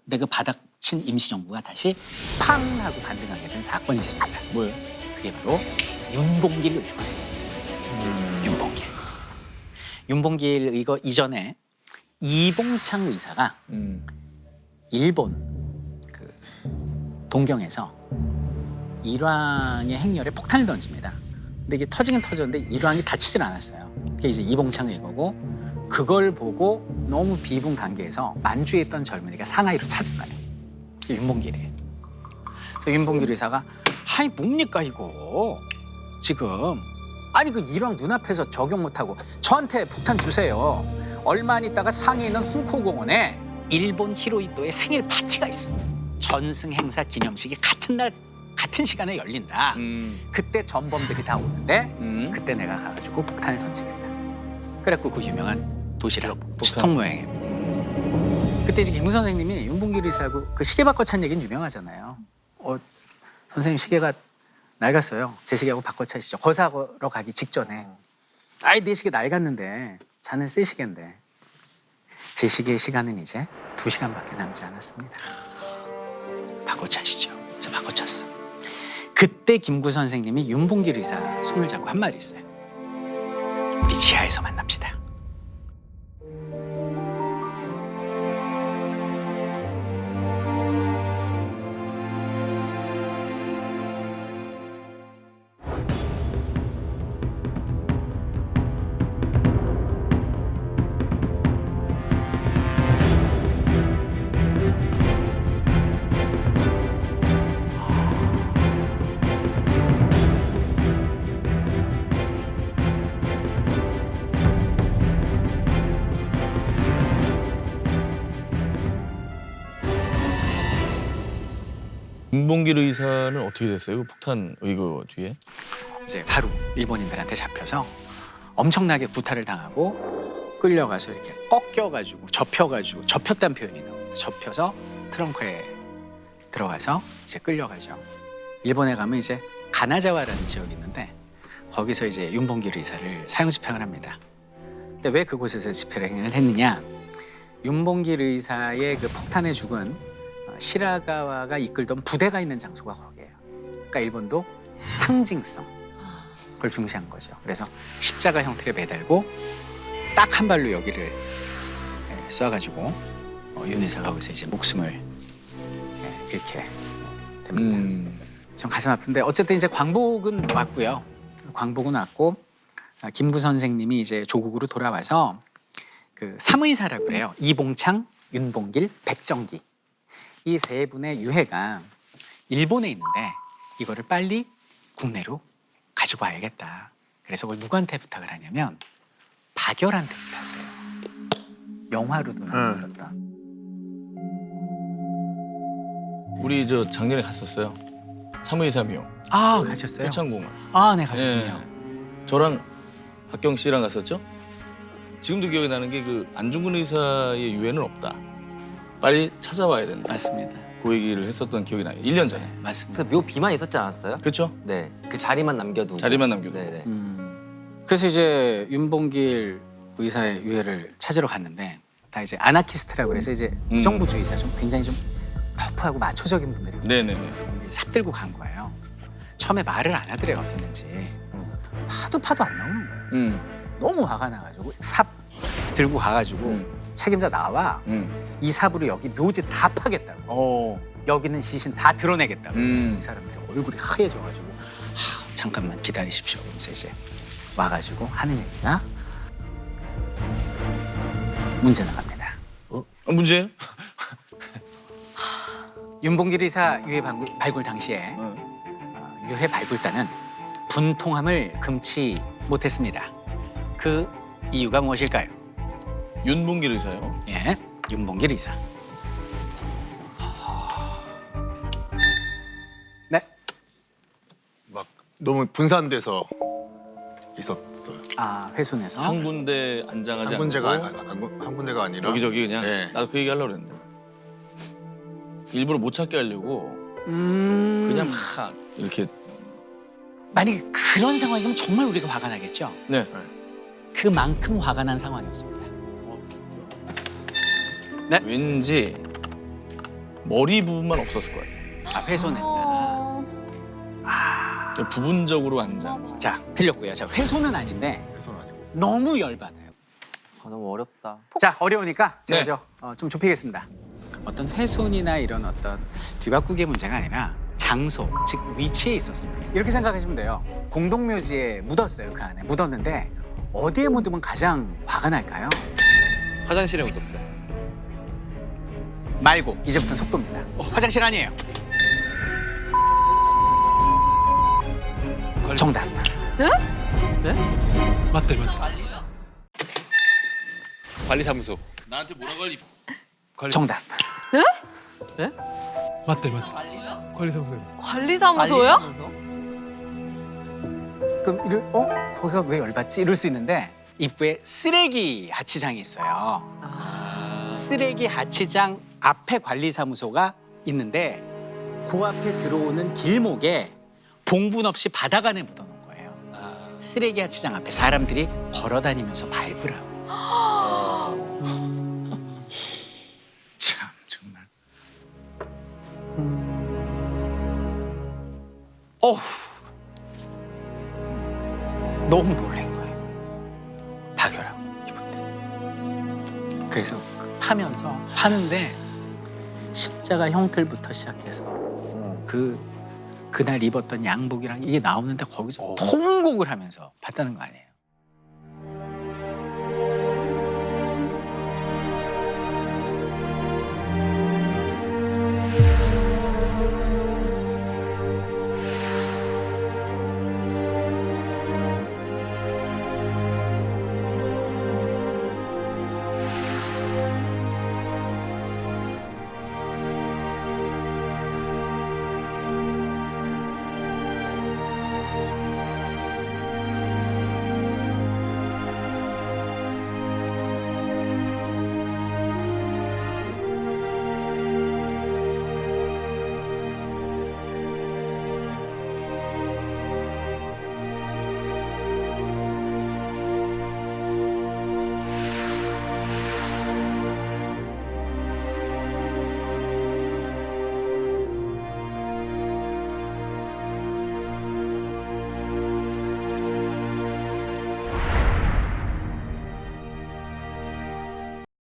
근데 그 바닥친 임시정부가 다시 팡 하고 반등하게 된 사건이 있습니다. 뭐예요? 그게 바로 윤봉길 의원. 윤봉길. 윤봉길 의거 이전에 이봉창 의사가 일본 그 동경에서 일왕의 행렬에 폭탄을 던집니다. 근데 이게 터지긴 터졌는데 일왕이 다치진 않았어요. 그게 이제 이봉창 의거고 그걸 보고 너무 비분관계에서 만주에 있던 젊은이가 상하이로 찾아가요. 윤봉길이. 그래서 윤봉길 의사가 아이 뭡니까 이거 지금 아니 그 일왕 눈앞에서 적용 못하고 저한테 폭탄 주세요. 얼마 안 있다가 상해에 있는 홍콩공원에 일본 히로히토의 생일 파티가 있어. 전승 행사 기념식이 같은 날 같은 시간에 열린다. 그때 전범들이 다 오는데 그때 내가 가가지고 폭탄을 던지겠다. 그래갖고 그 유명한 도시락 수통 모양의 그때 이제 김구 선생님이 윤봉길 의사하고 그 시계 바꿔 찬 얘기는 유명하잖아요. 선생님 시계가 낡았어요. 제 시계하고 바꿔 차시죠. 거사하러 가기 직전에. 아이 내 시계 낡았는데 자는 새 시계인데 제 시계의 시간은 이제 2시간밖에 남지 않았습니다. 바꿔 차시죠. 저 바꿔 찼어. 그때 김구 선생님이 윤봉길 의사 손을 잡고 한 말이 있어요. 우리 지하에서 만납시다. 윤봉길 의사는 어떻게 됐어요? 그 폭탄 의거 뒤에? 이제 바로 일본인들한테 잡혀서 엄청나게 구타를 당하고 끌려가서 이렇게 꺾여가지고 접혔다는 표현이 나옵니다. 접혀서 트렁크에 들어가서 이제 끌려가죠. 일본에 가면 이제 가나자와라는 지역이 있는데 거기서 이제 윤봉길 의사를 사형 집행을 합니다. 근데 왜 그곳에서 집행을 했느냐? 윤봉길 의사의 그 폭탄에 죽은 시라가와가 이끌던 부대가 있는 장소가 거기예요. 그러니까 일본도 상징성 그걸 중시한 거죠. 그래서 십자가 형태를 매달고 딱 한 발로 여기를 쏴가지고 윤 의사가 거기서 이제 목숨을 잃게 됩니다. 좀 가슴 아픈데 어쨌든 이제 광복은 왔고요. 광복은 왔고 김구 선생님이 이제 조국으로 돌아와서 그 삼의사라고 그래요. 이봉창, 윤봉길, 백정기 이 세 분의 유해가 일본에 있는데 이거를 빨리 국내로 가지고 와야겠다. 그래서 그걸 누구한테 부탁을 하냐면 박열한테 부탁을 해요. 영화로도 나왔었던. 우리 저 작년에 갔었어요. 3.2.3이요. 아 가셨어요? 효창공원. 아 네 가셨군요. 예. 저랑 박경 씨랑 갔었죠. 지금도 기억이 나는 게 그 안중근 의사의 유해는 없다. 빨리 찾아와야 된다. 맞습니다. 그 얘기를 했었던 기억이 나요. 1년 전에. 네, 맞습니다. 그 묘 비만 있었지 않았어요? 그렇죠? 네, 그 자리만 남겨두고. 자리만 남겨두고. 네네. 그래서 이제 윤봉길 의사의 유해를 찾으러 갔는데 다 이제 아나키스트라고 그래서 이제 무정부주의자 좀 굉장히 좀 터프하고 마초적인 분들이 네네네. 삽 들고 간 거예요. 처음에 말을 안 하더래요. 어땠는지. 파도 안 나오는 거예요. 너무 화가 나가지고 삽 들고 가가지고 책임자 나와. 이 삽으로 여기 묘지 다 파겠다고. 여기는 시신 다 드러내겠다고. 이 사람들이 얼굴이 하얘져가지고 잠깐만 기다리십시오. 그래서 이제 와가지고 하는 얘기가 문제 나갑니다. 문제예요? 윤봉길 의사 유해 발굴 당시에 유해 발굴단은 분통함을 금치 못했습니다. 그 이유가 무엇일까요? 윤봉길 의사요. 예, 윤봉길 의사. 네, 막 너무 분산돼서 있었어요. 아 훼손해서. 한 군데 안장하지 한 군데가 않고 한 군데가 아니라 여기저기 그냥 네. 나도 그 얘기 하려고 그랬는데 일부러 못 찾게 하려고 그냥 막 이렇게 만약에 그런 상황이면 정말 우리가 화가 나겠죠. 네. 그만큼 화가 난 상황이었습니다. 왠지 머리 부분만 없었을 것 같아요. 아, 훼손했다. 부분적으로 완장. 자, 틀렸고요. 자, 훼손은 아닌데 훼손 아니고. 너무 열받아요. 너무 어렵다. 자, 어려우니까 제가 네. 좀 좁히겠습니다. 어떤 훼손이나 이런 어떤 뒤바꾸기의 문제가 아니라 장소, 즉 위치에 있었습니다. 이렇게 생각하시면 돼요. 공동묘지에 묻었어요. 그 안에 묻었는데 어디에 묻으면 가장 화가 날까요? 화장실에 묻었어요. 말고 이제부터는 속도입니다. 화장실 아니에요. 정답. 맞대. 관리사무소. 나한테 뭐라 걸리? 정답. 맞대. 관리사무소. 관리사무소요? 그럼 거기가 왜 열받지? 이럴 수 있는데 입구에 쓰레기 하치장이 있어요. 쓰레기 하치장 앞에 관리사무소가 있는데 그 앞에 들어오는 길목에 봉분 없이 바닥 안에 묻어놓은 거예요. 쓰레기 하치장 앞에 사람들이 걸어다니면서 밟으라고. 참 정말. 어후. 너무 놀란 거예요. 박열하고 이분들이. 그래서 파는데 십자가 형틀부터 시작해서 그날 입었던 양복이랑 이게 나오는데 거기서 통곡을 하면서 봤다는 거 아니에요.